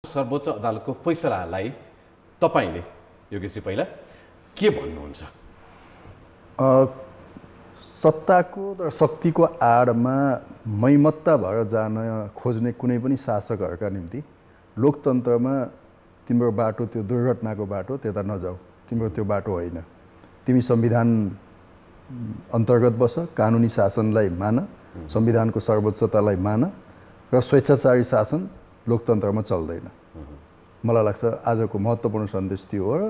सर्वोच्च अदालतको फैसलालाई तपाईले योगेशजी पहिला के भन्नुहुन्छ? सत्ताको र शक्तिको आडमा मैमत्ता भएर जान खोज्ने कुनै पनि शासकहरूका निम्ति लोकतन्त्रमा तिम्रो बाटो त्यो दुर्घटनाको बाटो त्यता नजाऊ, तिम्रो त्यो बाटो होइन। तिमी संविधान अन्तर्गत बस, कानुनी शासनलाई मान, संविधानको सर्वोच्चतालाई मान र स्वेच्छाचारी शासन लोकतन्त्रमा चल्दैन। मलाई लाग्छ आजको महत्त्वपूर्ण सन्देश त्यो हो र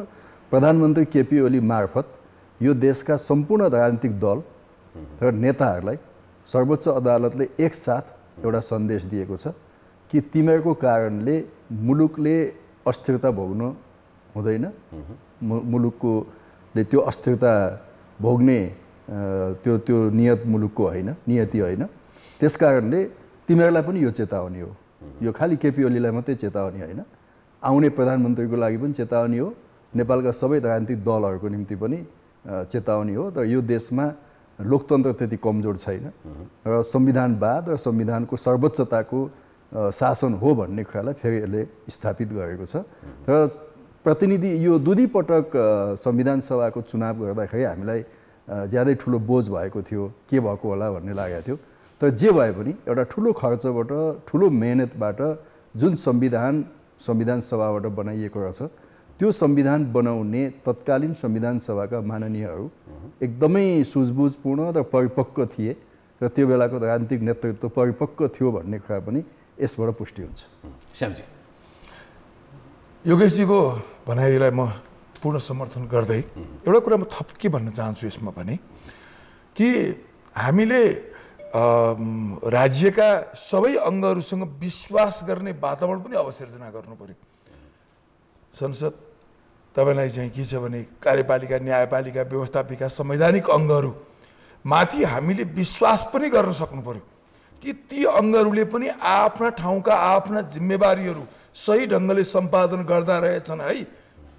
प्रधानमन्त्री केपी ओली मार्फत यो देशका सम्पूर्ण राजनीतिक दल र नेताहरूलाई सर्वोच्च अदालतले एकसाथ एउटा सन्देश दिएको छ कि तिमीहरूको कारणले मुलुकले अस्थिरता भोग्नु हुँदैन, मुलुकले त्यो अस्थिरता भोग्ने त्यो नियत मुलुकको होइन, नियति होइन। त्यसकारणले तिमीहरूलाई पनि यो चेतावनी हो। यो खालि केपी ओलीलाई मात्रै चेतावनी होइन, आउने प्रधानमन्त्रीको लागि पनि चेतावनी हो, नेपालका सबै राजनीतिक दलहरूको निम्ति पनि चेतावनी हो। र यो देशमा लोकतन्त्र त्यति कमजोर छैन र संविधानवाद र संविधानको सर्वोच्चताको शासन हो भन्ने कुरालाई फेरि यसले स्थापित गरेको छ। र प्रतिनिधि यो दुई पटक संविधान सभाको चुनाव गर्दाखेरि हामीलाई ज्यादै ठुलो बोझ भएको थियो, के भएको होला भन्ने लागेको थियो। तर जे भए पनि एउटा ठुलो खर्चबाट, ठुलो मेहनतबाट जुन संविधान सभाबाट बनाइएको रहेछ, त्यो संविधान बनाउने तत्कालीन संविधान सभाका माननीयहरू एकदमै सुझबुझपूर्ण र परिपक्व थिए र त्यो बेलाको राजनीतिक नेतृत्व परिपक्व थियो भन्ने कुरा पनि यसबाट पुष्टि हुन्छ। श्यामजी, योगेशजीको भनाइलाई म पूर्ण समर्थन गर्दै एउटा कुरा म थप के भन्न चाहन्छु यसमा भने कि हामीले राज्यका सबै अङ्गहरूसँग विश्वास गर्ने वातावरण पनि अवसिर्जना गर्नु पर्यो। संसद तपाईँलाई चाहिँ के छ भने कार्यपालिका, न्यायपालिका, व्यवस्थापिका, संवैधानिक अङ्गहरू माथि हामीले विश्वास पनि गर्न सक्नु पर्यो कि ती अङ्गहरूले पनि आफ्ना ठाउँका आफ्ना जिम्मेवारीहरू सही ढङ्गले सम्पादन गर्दा रहेछन् है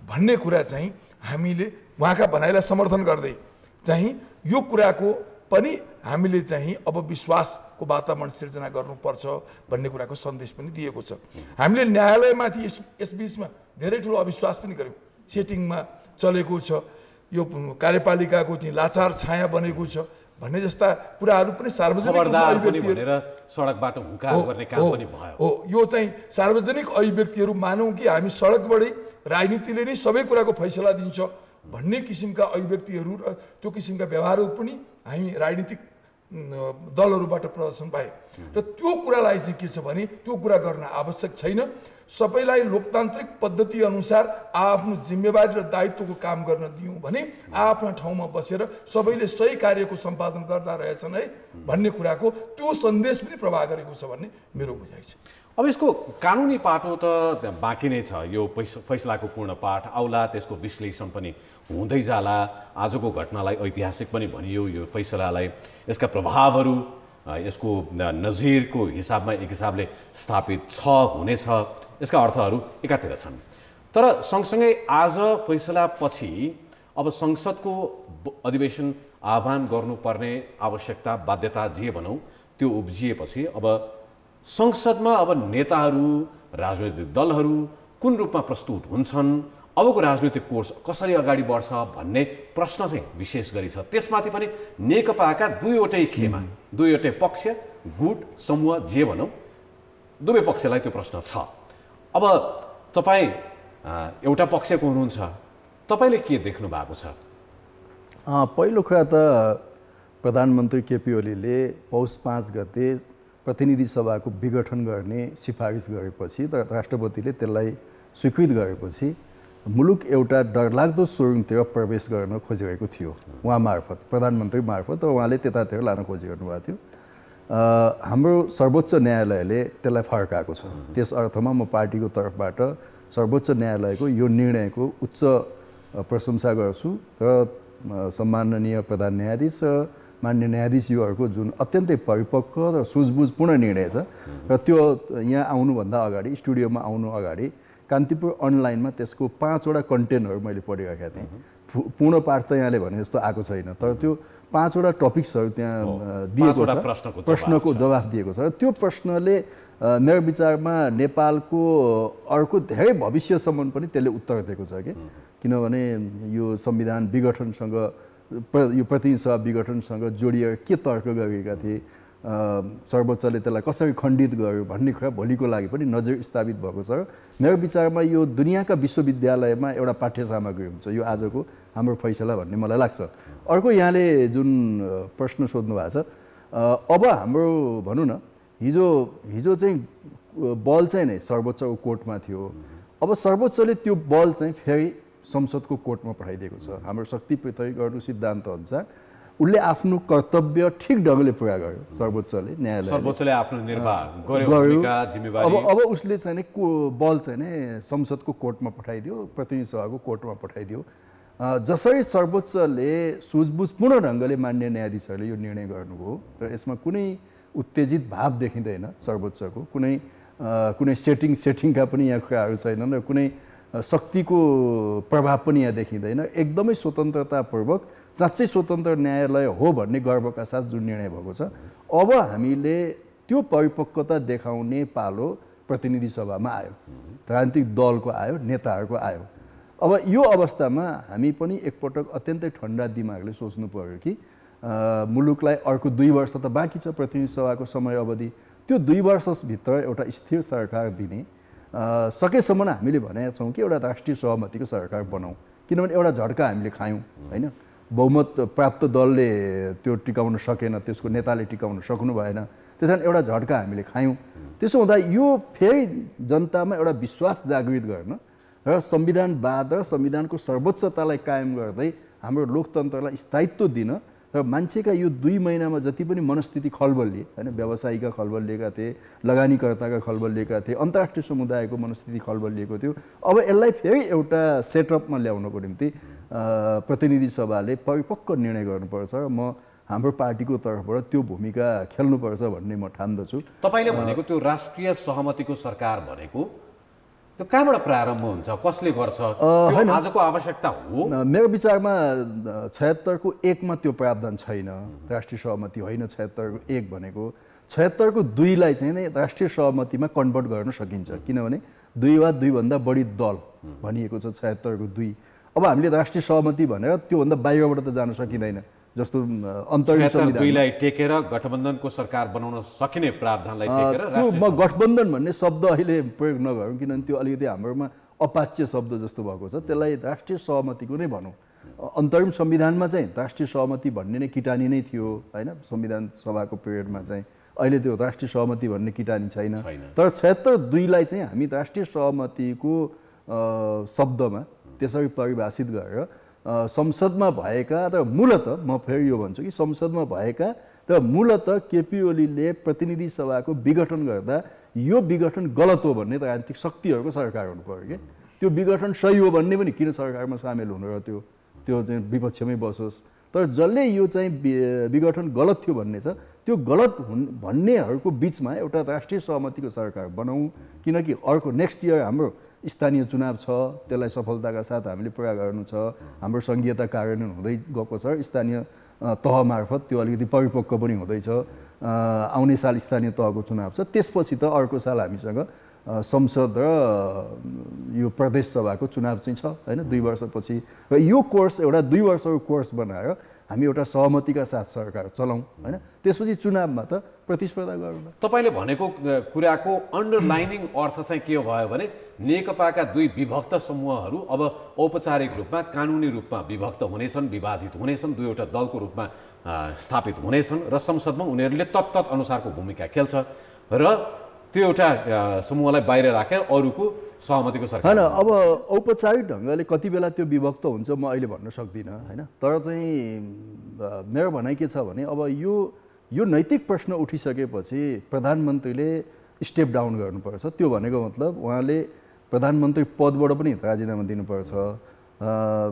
भन्ने कुरा चाहिँ हामीले उहाँका भनाइलाई समर्थन गर्दै चाहिँ यो कुराको पनि हामीले चाहिँ अब विश्वासको वातावरण सिर्जना गर्नुपर्छ भन्ने कुराको सन्देश पनि दिएको छ। हामीले न्यायालयमाथि यस बिचमा धेरै ठुलो अविश्वास पनि गऱ्यौँ। सेटिङमा चलेको छ, यो कार्यपालिकाको चाहिँ लाचार छाया बनेको छ भन्ने जस्ता कुराहरू पनि सार्वजनिक सडकबाट हुँकार गर्ने काम पनि भयो। हो, यो चाहिँ सार्वजनिक अभिव्यक्तिहरू मानौँ कि हामी सडकबाटै राजनीतिले नै सबै कुराको फैसला दिन्छ भन्ने किसिमका अभिव्यक्तिहरू र त्यो किसिमका व्यवहारहरू पनि हामी राजनीतिक दलहरूबाट प्रदर्शन पाए र त्यो कुरालाई चाहिँ के छ भने त्यो कुरा गर्न आवश्यक छैन। सबैलाई लोकतान्त्रिक पद्धति अनुसार आफ्नो जिम्मेवारी र दायित्वको काम गर्न दियौँ भने आफ्ना ठाउँमा बसेर सबैले सही कार्यको सम्पादन गर्दा रहेछन् है भन्ने कुराको त्यो सन्देश पनि प्रवाह गरेको छ भन्ने मेरो बुझाइ छ। अब यसको कानुनी पाटो त बाँकी नै छ। यो फैसलाको पूर्ण पाठ आउला, त्यसको विश्लेषण पनि हुँदै जाला। आजको घटनालाई ऐतिहासिक पनि भनियो, यो फैसलालाई, यसका प्रभावहरू, यसको नजिरको हिसाबमा एक हिसाबले स्थापित छ, हुनेछ, यसका अर्थहरू एकातिर छन्। तर सँगसँगै आज फैसलापछि अब संसदको अधिवेशन आह्वान गर्नुपर्ने आवश्यकता, बाध्यता जे भनौँ त्यो उब्जिएपछि अब संसदमा अब नेताहरू, राजनैतिक दलहरू कुन रूपमा प्रस्तुत हुन्छन्, अबको राजनीतिक कोर्स कसरी अगाडि बढ्छ भन्ने प्रश्न चाहिँ विशेष गरी छ। त्यसमाथि पनि नेकपाका दुईवटै खेमा, दुईवटै पक्ष, गुट, समूह जे भनौँ, दुवै पक्षलाई त्यो प्रश्न छ। अब तपाईँ एउटा पक्षको हुनुहुन्छ, तपाईँले के देख्नु भएको छ? पहिलो कुरा त प्रधानमन्त्री केपी ओलीले पौष 5 गते प्रतिनिधि सभाको विघटन गर्ने सिफारिस गरेपछि र राष्ट्रपतिले त्यसलाई स्वीकृत गरेपछि मुलुक एउटा डरलाग्दो सुरुङतिर प्रवेश गर्न खोजिरहेको थियो उहाँ मार्फत, प्रधानमन्त्री मार्फत, र उहाँले त्यतातिर लान खोजिरहनु भएको थियो। हाम्रो सर्वोच्च न्यायालयले त्यसलाई फर्काएको छ। त्यस अर्थमा म पार्टीको तर्फबाट सर्वोच्च न्यायालयको यो निर्णयको उच्च प्रशंसा गर्छु र सम्माननीय प्रधान न्यायाधीश र मान्य न्यायाधीशज्यूहरूको जुन अत्यन्तै परिपक्व र सुझबुझपूर्ण निर्णय छ र त्यो यहाँ आउनुभन्दा अगाडि, स्टुडियोमा आउनु अगाडि कान्तिपुर अनलाइनमा त्यसको 5 वटा कन्टेन्टहरू मैले पढिरहेका थिएँ। पूर्ण पाठ त यहाँले भने जस्तो आएको छैन, तर त्यो 5 वटा टपिक्सहरू त्यहाँ दिएको छ, प्रश्नको जवाफ दिएको छ। त्यो प्रश्नले मेरो विचारमा नेपालको अर्को धेरै भविष्यसम्म पनि त्यसले उत्तर दिएको छ कि किनभने यो संविधान विघटनसँग यो प्रतिनिधि सभा विघटनसँग जोडिएर के तर्क गरेका थिए, सर्वोच्चले त्यसलाई कसरी खण्डित गर्यो भन्ने कुरा भोलिको लागि पनि नजिर स्थापित भएको छ। मेरो विचारमा यो दुनियाँका विश्वविद्यालयमा एउटा पाठ्य सामग्री हुन्छ यो आजको हाम्रो फैसला भन्ने मलाई लाग्छ। अर्को यहाँले जुन प्रश्न सोध्नु भएको छ, अब हाम्रो भनौँ न हिजो चाहिँ बल चाहिँ नै सर्वोच्चको कोर्टमा थियो, अब सर्वोच्चले त्यो बल चाहिँ फेरि संसदको कोर्टमा पठाइदिएको छ। हाम्रो शक्ति पृथकीकरण सिद्धान्त अनुसार उसले आफ्नो कर्तव्य ठिक ढङ्गले पुरा गर्यो सर्वोच्चले, सर्वोच्चले आफ्नो निर्वाह गर्यो। अब उसले चाहिँ नि बल चाहिँ नि संसदको कोर्टमा पठाइदियो, प्रतिनिधि सभाको कोर्टमा पठाइदियो। जसरी सर्वोच्चले सुझबुझपूर्ण ढङ्गले मान्य न्यायाधीशहरूले यो निर्णय गर्नुभयो र यसमा कुनै उत्तेजित भाव देखिँदैन, सर्वोच्चको कुनै सेटिङका पनि यहाँ कुराहरू छैनन् र कुनै शक्तिको प्रभाव पनि यहाँ देखिँदैन। एकदमै स्वतन्त्रतापूर्वक साँच्चै स्वतन्त्र न्यायालय हो भन्ने गर्वका साथ जुन निर्णय भएको छ, अब हामीले त्यो परिपक्वता देखाउने पालो प्रतिनिधि सभामा आयो, राजनीतिक दलको आयो, नेताहरूको आयो। अब यो अवस्थामा हामी पनि एकपटक अत्यन्तै ठन्डा दिमागले सोच्नु पर्यो कि मुलुकलाई अर्को 2 वर्ष त बाँकी छ प्रतिनिधि सभाको समय अवधि, त्यो 2 वर्षभित्र एउटा स्थिर सरकार दिने सकेसम्म हामीले भनेका छौँ कि एउटा राष्ट्रिय सहमतिको सरकार बनाऊ। किनभने एउटा झड्का हामीले खायौँ होइन, बहुमत प्राप्त दलले त्यो टिकाउन सकेन, त्यसको नेताले टिकाउन सक्नु भएन, त्यस कारण एउटा झड्का हामीले खायौँ। त्यसो हुँदा यो फेरि जनतामा एउटा विश्वास जागृत गर्न र संविधानवाद र संविधानको सर्वोच्चतालाई कायम गर्दै हाम्रो लोकतन्त्रलाई स्थायित्व दिन र मान्छेका यो 2 महिनामा जति पनि मनस्थिति खलबलिए होइन, व्यवसायीका खलबलिएका थिए, लगानीकर्ताका खलबलिएका थिए, अन्तर्राष्ट्रिय समुदायको मनस्थिति खलबलिएको थियो। अब यसलाई फेरि एउटा सेटअपमा ल्याउनको निम्ति प्रतिनिधि सभाले परिपक्व निर्णय गर्नुपर्छ र म हाम्रो पार्टीको तर्फबाट त्यो भूमिका खेल्नुपर्छ भन्ने म ठान्दछु। तपाईँले भनेको त्यो राष्ट्रिय सहमतिको सरकार भनेको त्यो कहाँबाट प्रारम्भ हुन्छ, कसले गर्छ, आजको आवश्यकता हो? मेरो विचारमा 76 को 1 मा त्यो प्रावधान छैन, राष्ट्रिय सहमति होइन 76 को 1 भनेको। 76 को 2 लाई चाहिँ नै राष्ट्रिय सहमतिमा कन्भर्ट गर्न सकिन्छ, किनभने 2 वा 2 भन्दा बढी दल भनिएको छ 76 को 2। अब हामीले राष्ट्रिय सहमति भनेर त्योभन्दा बाहिरबाट त जान सकिँदैन, जस्तो अन्तरिम संविधान 2 लाई टेकेर गठबन्धनको सरकार बनाउन सकिने प्रावधानलाई टेकेर म गठबन्धन भन्ने शब्द अहिले प्रयोग नगरौँ, किनभने त्यो अलिकति हाम्रोमा अपाच्य शब्द जस्तो भएको छ, त्यसलाई राष्ट्रिय सहमतिको नै भनौँ। अन्तरिम संविधानमा चाहिँ राष्ट्रिय सहमति भन्ने नै किटानी नै थियो होइन, संविधान सभाको पिरियडमा चाहिँ। अहिले त्यो राष्ट्रिय सहमति भन्ने किटानी छैन। तर 76(2) लाई चाहिँ हामी राष्ट्रिय सहमतिको शब्दमा त्यसरी परिभाषित गरेर संसदमा भएका र मूलतः म फेरि यो भन्छु कि संसदमा भएका र मूलतः केपी ओलीले प्रतिनिधि सभाको विघटन गर्दा यो विघटन गलत हो भन्ने राजनीतिक शक्तिहरूको सरकार हुनु पर्यो कि त्यो विघटन सही हो भन्ने पनि किन सरकारमा सामेल हुनु र त्यो चाहिँ विपक्षमै बसोस्। तर जसले यो चाहिँ विघटन गलत थियो भन्ने छ, त्यो गलत भन्नेहरूको बिचमा एउटा राष्ट्रिय सहमतिको सरकार बनाऊ, किनकि अर्को नेक्स्ट इयर हाम्रो स्थानीय चुनाव छ, त्यसलाई सफलताका साथ हामीले पुरा गर्नु छ। हाम्रो संघीयता कार्यान्वयन हुँदै गएको छ, स्थानीय तह मार्फत त्यो अलिकति परिपक्व पनि हुँदैछ। आउने साल स्थानीय तहको चुनाव छ, त्यसपछि त अर्को साल हामीसँग संसद र यो प्रदेश सभाको चुनाव चाहिँ छ होइन, 2 वर्षपछि। र यो कोर्स एउटा 2 वर्षको कोर्स बनाएर हामी एउटा सहमतिका साथ सरकार चलाउँ होइन, त्यसपछि चुनावमा त प्रतिस्पर्धा गरौँ। तपाईँले भनेको कुराको अन्डरलाइनिङ अर्थ चाहिँ के भयो भने नेकपाका 2 विभक्त समूहहरू अब औपचारिक रूपमा कानुनी रूपमा विभक्त हुनेछन्, विभाजित हुनेछन्, 2वटा दलको रूपमा स्थापित हुनेछन् र संसदमा उनीहरूले तत्तत अनुसारको भूमिका खेल्छ र त्यो एउटा समूहलाई बाहिर राखेर अरूको सहमतिको सरकार होइन। अब औपचारिक ढङ्गले कति बेला त्यो विभक्त हुन्छ म अहिले भन्न सक्दिनँ होइन, तर चाहिँ मेरो भनाइ के छ भने अब यो नैतिक प्रश्न उठिसकेपछि प्रधानमन्त्रीले स्टेप डाउन गर्नुपर्छ। त्यो भनेको मतलब उहाँले प्रधानमन्त्री पदबाट पनि राजीनामा दिनुपर्छ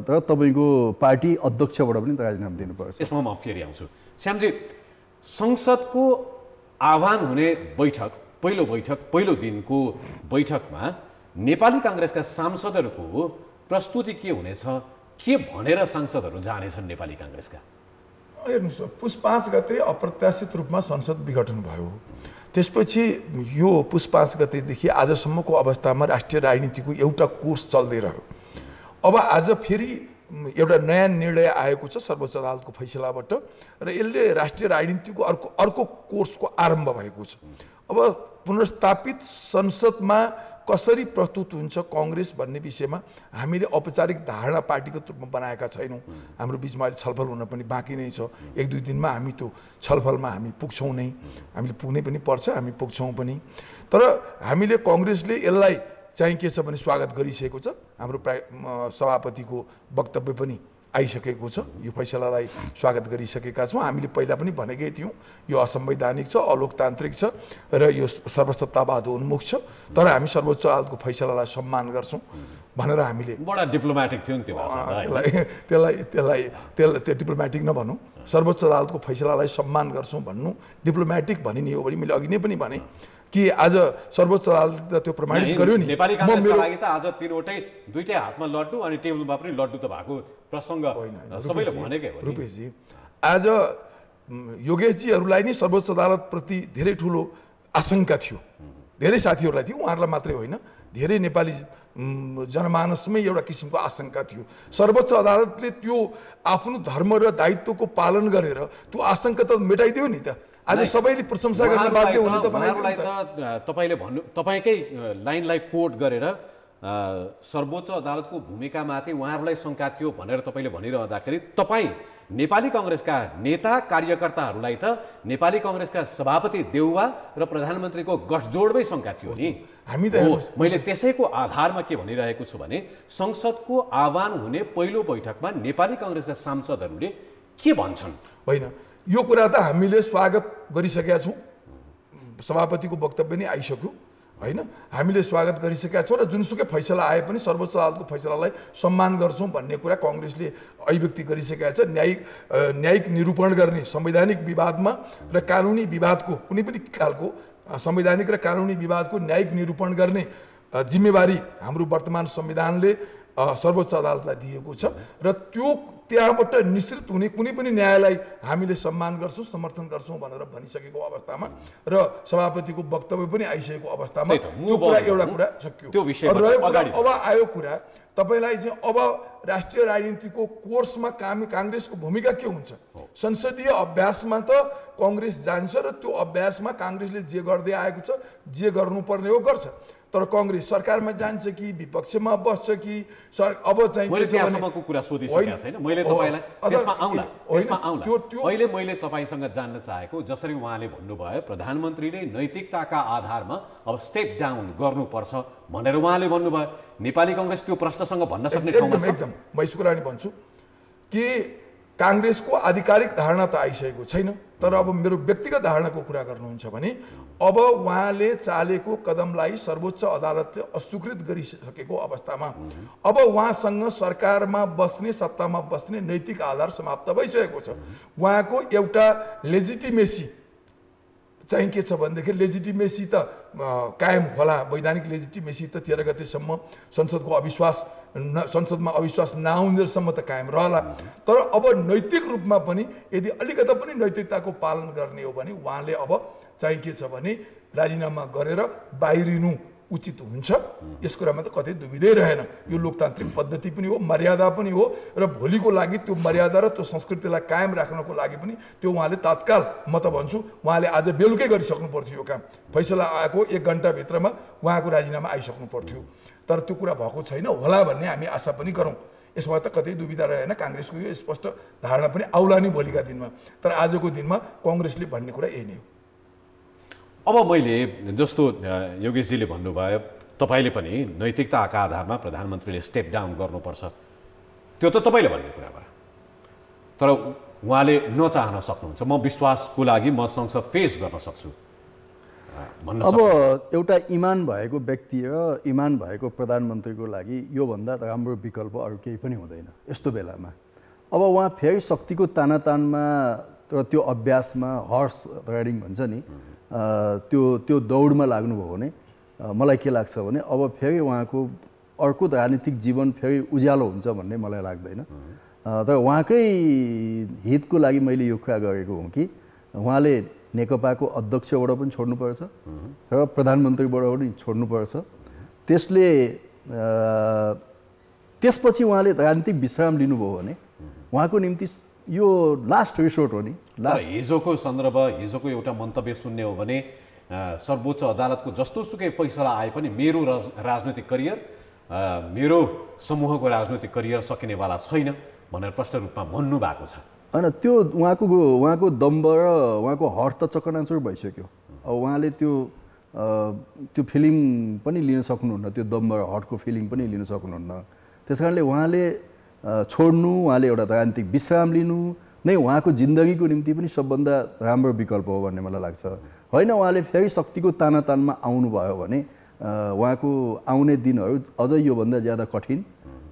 र तपाईँको पार्टी अध्यक्षबाट पनि राजीनामा दिनुपर्छ। यसमा म फेरि आउँछु श्यामजी। संसदको आह्वान हुने बैठक, पहिलो दिनको बैठकमा नेपाली काङ्ग्रेसका सांसदहरूको प्रस्तुति के हुनेछ, के भनेर सांसदहरू जानेछन् नेपाली काङ्ग्रेसका? हेर्नुहोस्, पुस 5 गते अप्रत्याशित रूपमा संसद विघटन भयो। त्यसपछि यो पुस 5 गतेदेखि आजसम्मको अवस्थामा राष्ट्रिय राजनीतिको एउटा कोर्स चल्दै रह्यो। अब आज फेरि एउटा नयाँ निर्णय आएको छ सर्वोच्च अदालतको फैसलाबाट र यसले राष्ट्रिय राजनीतिको अर्को कोर्सको आरम्भ भएको छ। अब पुनर्स्थापित संसदमा कसरी प्रस्तुत हुन्छ कांग्रेस भन्ने विषयमा हामीले औपचारिक धारणा पार्टीगत रूपमा बनाएका छैनौँ। हाम्रो बिचमा अहिले छलफल हुन पनि बाँकी नै छ। 1-2 दिनमा हामी त्यो छलफलमा हामी पुग्छौँ नै, हामीले पुग्नै पनि पर्छ, हामी पुग्छौँ पनि। तर हामीले कांग्रेसले यसलाई चाहिँ के छ भने स्वागत गरिसकेको छ। हाम्रो सभापतिको वक्तव्य पनि आइसकेको छ। यो फैसलालाई स्वागत गरिसकेका छौँ। हामीले पहिला पनि भनेकै थियौँ यो असंवैधानिक छ, अलोकतान्त्रिक छ र यो सर्वसत्तावाद उन्मुख छ, तर हामी सर्वोच्च अदालतको फैसलालाई सम्मान गर्छौँ भनेर हामीले बडा डिप्लोमेटिक थियो नि त्यो भाषा। त्यसलाई डिप्लोमेटिक नभनौँ, सर्वोच्च अदालतको फैसलालाई सम्मान गर्छौँ भन्नु डिप्लोमेटिक भनिने हो भने मैले अघि नै पनि भने कि आज सर्वोच्च अदालतले त्यो प्रमाणित गर्यो नि। नेपाली कांग्रेसका लागि त आज दुईटै हातमा लड्डु अनि टेबलमा पनि लड्डु त भएको प्रसङ्ग सबैले भनेकै हो। रुपेशजी, आज योगेशजीहरूलाई नि सर्वोच्च अदालतप्रति धेरै ठुलो आशंका थियो, धेरै साथीहरूलाई थियो, उहाँहरूलाई मात्रै होइन, धेरै नेपाली जनमानसमै एउटा किसिमको आशंका थियो। सर्वोच्च अदालतले त्यो आफ्नो धर्म र दायित्वको पालन गरेर त्यो आशंका त मेटाइदियो नि त। आज सबैले प्रशंसा गर्न बाध्य हुनु त उहाँहरूलाई त तपाईले भन्नु तपाईकै लाइनलाई कोट गरेर सर्वोच्च अदालतको भूमिकामाथि उहाँहरूलाई शङ्का थियो भनेर तपाईले भनिरहँदाखेरि तपाईँ नेपाली कांग्रेसका नेता कार्यकर्ताहरूलाई त नेपाली कांग्रेसका सभापति देउवा र प्रधानमन्त्रीको गठजोडमै शङ्का थियो नि। हामी त मैले त्यसैको आधारमा के भनिरहेको छु भने संसदको आह्वान हुने पहिलो बैठकमा नेपाली कांग्रेसका सांसदहरूले के भन्छन्? होइन, यो कुरा त हामीले स्वागत गरिसकेका छौँ। सभापतिको वक्तव्य नै आइसक्यो होइन, हामीले स्वागत गरिसकेका छौँ र जुनसुकै फैसला आए पनि सर्वोच्च अदालतको फैसलालाई सम्मान गर्छौँ भन्ने कुरा कांग्रेसले अभिव्यक्ति गरिसकेका छ। न्यायिक निरूपण गर्ने संवैधानिक विवादमा र कानुनी विवादको कुनै पनि खालको संवैधानिक र कानुनी विवादको न्यायिक निरूपण गर्ने जिम्मेवारी हाम्रो वर्तमान संविधानले सर्वोच्च अदालतलाई दिएको छ र त्यो त्यहाँबाट निश्चित हुने कुनै पनि न्यायलाई हामीले सम्मान गर्छौँ, समर्थन गर्छौँ भनेर भनिसकेको अवस्थामा र सभापतिको वक्तव्य पनि आइसकेको अवस्थामा त्यो कुरा एउटा कुरा सक्यो। अब आयो कुरा तपाईलाई चाहिँ अब राष्ट्रिय राजनीतिको कोर्समा कांग्रेसको भूमिका के हुन्छ? संसदीय अभ्यासमा त कांग्रेस जान्छ र त्यो अभ्यासमा कांग्रेसले जे गर्दै आएको छ, जे गर्नुपर्ने हो गर्छ। तर कांग्रेस सरकारमा जान्छ कि विपक्षमा बस्छ कि अब चाहिँ मैले त्यहाँसम्मको कुरा सोधिसकेको छैन। मैले तपाईलाई त्यसमा आउँला अहिले मैले तपाईसँग जान्न चाहेको जसरी उहाँले भन्नुभयो प्रधानमन्त्रीले नैतिकताका आधारमा अब स्टेप डाउन गर्नुपर्छ भनेर उहाँले भन्नुभयो। नेपाली कांग्रेस त्यो प्रश्नसँग भन्न सक्ने ठाउँमा छ? एकदम म यसो कुरा नि भन्छु कि कांग्रेसको आधिकारिक धारणा त आइसकेको छैन, तर अब मेरो व्यक्तिगत धारणाको कुरा गर्नुहुन्छ भने अब उहाँले चालेको कदमलाई सर्वोच्च अदालतले अस्वीकृत गरिसकेको अवस्थामा अब उहाँसँग सरकारमा बस्ने, सत्तामा बस्ने नैतिक आधार समाप्त भइसकेको छ। उहाँको एउटा लेजिटिमेसी चाहिँ के छ भनेदेखि लेजिटिमेसी त कायम होला, वैधानिक लेजिटिमेसी त 13 गतेसम्म संसदमा अविश्वास नआउन्जेलसम्म त कायम रहला। तर अब नैतिक रूपमा पनि यदि अलिकति पनि नैतिकताको पालन गर्ने हो भने उहाँले अब चाहिँ के छ भने राजीनामा गरेर बाहिरिनु उचित हुन्छ। यस कुरामा त कतै दुविधै रहेन। यो लोकतान्त्रिक पद्धति पनि हो, मर्यादा पनि हो र भोलिको लागि त्यो मर्यादा र त्यो संस्कृतिलाई कायम राख्नको लागि पनि त्यो उहाँले तत्काल म त भन्छु उहाँले आज बेलुकै गरिसक्नु पर्थ्यो यो काम। फैसला आएको 1 घण्टाभित्रमा उहाँको राजीनामा आइसक्नु पर्थ्यो, तर त्यो कुरा भएको छैन होला भन्ने हामी आशा पनि गरौँ। यसमा त कतै दुविधा रहेन। कांग्रेसको यो स्पष्ट धारणा पनि आउला नि भोलिका दिनमा, तर आजको दिनमा कांग्रेसले भन्ने कुरा यही नै हो। अब मैले जस्तो योगेशजीले भन्नुभयो तपाईले पनि नैतिकताका आधारमा प्रधानमन्त्रीले स्टेप डाउन गर्नुपर्छ, त्यो त तपाईले भन्ने कुरा भयो, तर उहाँले नचाहन सक्नुहुन्छ। म विश्वासको लागि म संसद फेस गर्न सक्छु भन्न अब एउटा इमान भएको व्यक्ति र इमान भएको प्रधानमन्त्रीको लागि योभन्दा राम्रो विकल्प अरू केही पनि हुँदैन यस्तो बेलामा। अब उहाँ फेरि शक्तिको तानातानमा र त्यो अभ्यासमा हर्स राइडिङ भन्छ नि त्यो दौडमा लाग्नुभयो भने मलाई के लाग्छ भने अब फेरि उहाँको अर्को राजनीतिक जीवन फेरि उज्यालो हुन्छ भन्ने मलाई लाग्दैन। तर उहाँकै हितको लागि मैले यो कुरा गरेको हुँ कि उहाँले नेकपाको अध्यक्षबाट पनि छोड्नुपर्छ र प्रधानमन्त्रीबाट पनि छोड्नुपर्छ। त्यसले त्यसपछि उहाँले राजनीतिक विश्राम लिनुभयो भने उहाँको निम्ति यो लास्ट रिसोर्ट हो नि। हिजोको सन्दर्भ, हिजोको एउटा मन्तव्य सुन्ने हो भने सर्वोच्च अदालतको जस्तोसुकै फैसला आए पनि मेरो राजनैतिक करियर, मेरो समूहको राजनैतिक करियर सकिनेवाला छैन भनेर प्रष्ट रूपमा भन्नुभएको छ। होइन, त्यो उहाँको दम्ब र उहाँको हट त चकनाचुर भइसक्यो। अब उहाँले त्यो फिलिङ पनि लिन सक्नुहुन्न, त्यो दम्ब र हटको फिलिङ पनि लिन सक्नुहुन्न। त्यस कारणले उहाँले छोड्नु, उहाँले एउटा राजनीतिक विश्राम लिनु नै उहाँको जिन्दगीको निम्ति पनि सबभन्दा राम्रो विकल्प हो भन्ने मलाई लाग्छ। होइन, उहाँले फेरि शक्तिको तानातानमा आउनुभयो भने उहाँको आउने दिनहरू अझ योभन्दा ज्यादा कठिन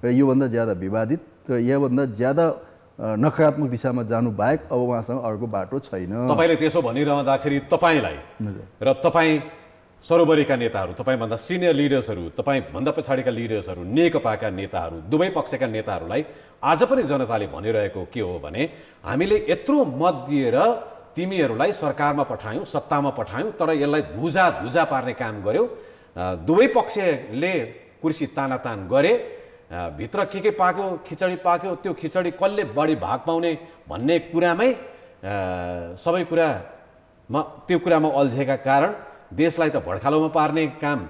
र योभन्दा ज्यादा विवादित र योभन्दा ज्यादा नकारात्मक दिशामा जानु बाहेक अब उहाँसँग अर्को बाटो छैन। तपाईँले त्यसो भनिरहँदाखेरि तपाईँलाई र तपाईँ सरोबरीका नेताहरू, तपाईँभन्दा सिनियर लिडर्सहरू, तपाईँभन्दा पछाडिका लिडर्सहरू, नेकपाका नेताहरू, दुवै पक्षका नेताहरूलाई आज पनि जनताले भनिरहेको के हो भने हामीले यत्रो मत दिएर तिमीहरूलाई सरकारमा पठायौँ, सत्तामा पठायौँ, तर यसलाई धुजा पार्ने काम गर्यो। दुवै पक्षले कुर्सी तानातान गरे, भित्र के पाक्यो, खिचडी पाक्यो, त्यो खिचडी कसले बढी भाग पाउने भन्ने कुरामै सबै त्यो कुरामा अल्झेका कारण देशलाई त भड्खालोमा पार्ने काम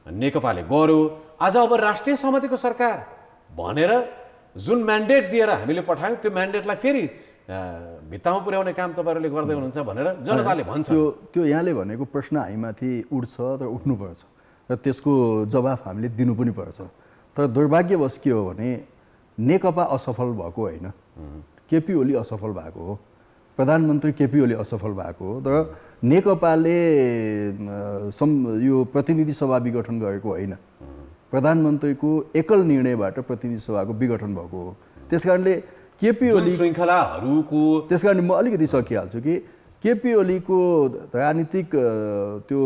नेकपाले गर्यो। आज अब राष्ट्रिय सहमतिको सरकार भनेर जुन म्यान्डेट दिएर हामीले पठायौँ त्यो म्यान्डेटलाई फेरि भित्तामा पुर्याउने काम तपाईँहरूले गर्दै हुनुहुन्छ भनेर जनताले भन्छ। त्यो यहाँले भनेको प्रश्न हामीमाथि उठ्छ र उठ्नुपर्छ र त्यसको जवाफ हामीले दिनु पनि पर्छ। तर दुर्भाग्यवश के हो भने नेकपा असफल भएको होइन, केपी ओली असफल भएको हो, प्रधानमन्त्री केपी ओली असफल भएको हो। तर नेकपाले यो प्रतिनिधि सभा विघटन गरेको होइन, प्रधानमन्त्रीको एकल निर्णयबाट प्रतिनिधि सभाको विघटन भएको हो। त्यसकारणले केपी ओली श्रृङ्खलाहरूको त्यसकारण म अलिकति सकिहाल्छु कि केपी ओलीको राजनीतिक त्यो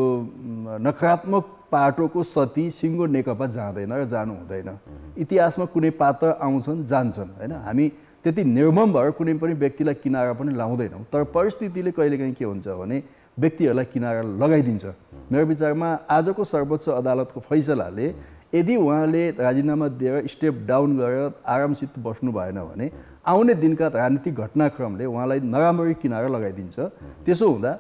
नकारात्मक पाटोको सती सिङ्गो नेकपा जाँदैन र जानु हुँदैन। इतिहासमा कुनै पात्र आउँछन् जान्छन्, होइन, हामी त्यति निर्मम भएर कुनै पनि व्यक्तिलाई किनारा पनि लाउँदैनौँ। तर परिस्थितिले कहिलेकाहीँ के हुन्छ भने व्यक्तिहरूलाई किनारा लगाइदिन्छ। मेरो विचारमा आजको सर्वोच्च अदालतको फैसलाले यदि उहाँले राजीनामा दिएर स्टेप डाउन गरेर आरामसित बस्नु भएन भने आउने दिनका राजनीतिक घटनाक्रमले उहाँलाई नराम्ररी किनारा लगाइदिन्छ। त्यसो हुँदा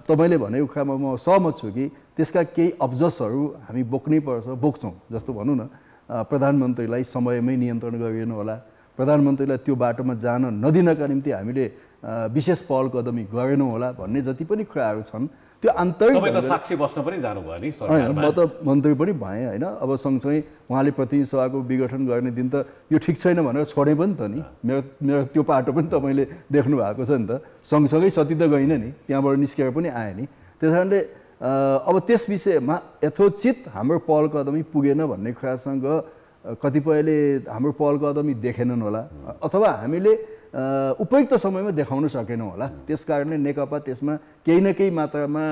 तपाईँले भनेको कुरामा म सहमत छु कि त्यसका केही अब्जसहरू हामी बोक्नै पर्छ, बोक्छौँ। जस्तो भनौँ न, प्रधानमन्त्रीलाई समयमै नियन्त्रण गरिएन होला, प्रधानमन्त्रीलाई त्यो बाटोमा जान नदिनका निम्ति हामीले विशेष पहल कदमी गरेनौँ होला भन्ने जति पनि कुराहरू छन् त्यो आन्तरिक। साक्षी बस्न पनि जानुभयो नि सरकारमा। म त मन्त्री पनि भएँ, होइन। अब सँगसँगै उहाँले प्रतिनिधि सभाको विघटन गर्ने दिन त यो ठिक छैन भनेर छोडे पनि त नि। मेरो त्यो पाटो पनि तपाईँले देख्नु भएको छ नि त। सँगसँगै सती त गइनँ नि, त्यहाँबाट निस्केर पनि आएँ नि। त्यस कारणले अब त्यस विषयमा यथोचित हाम्रो पहल कदमी पुगेन भन्ने कुरासँग कतिपयले हाम्रो पहल कदमी देखेनन् होला, अथवा हामीले उपयुक्त समयमा देखाउन सकेनौँ होला। त्यस कारणले नेकपा त्यसमा केही न केही मात्रामा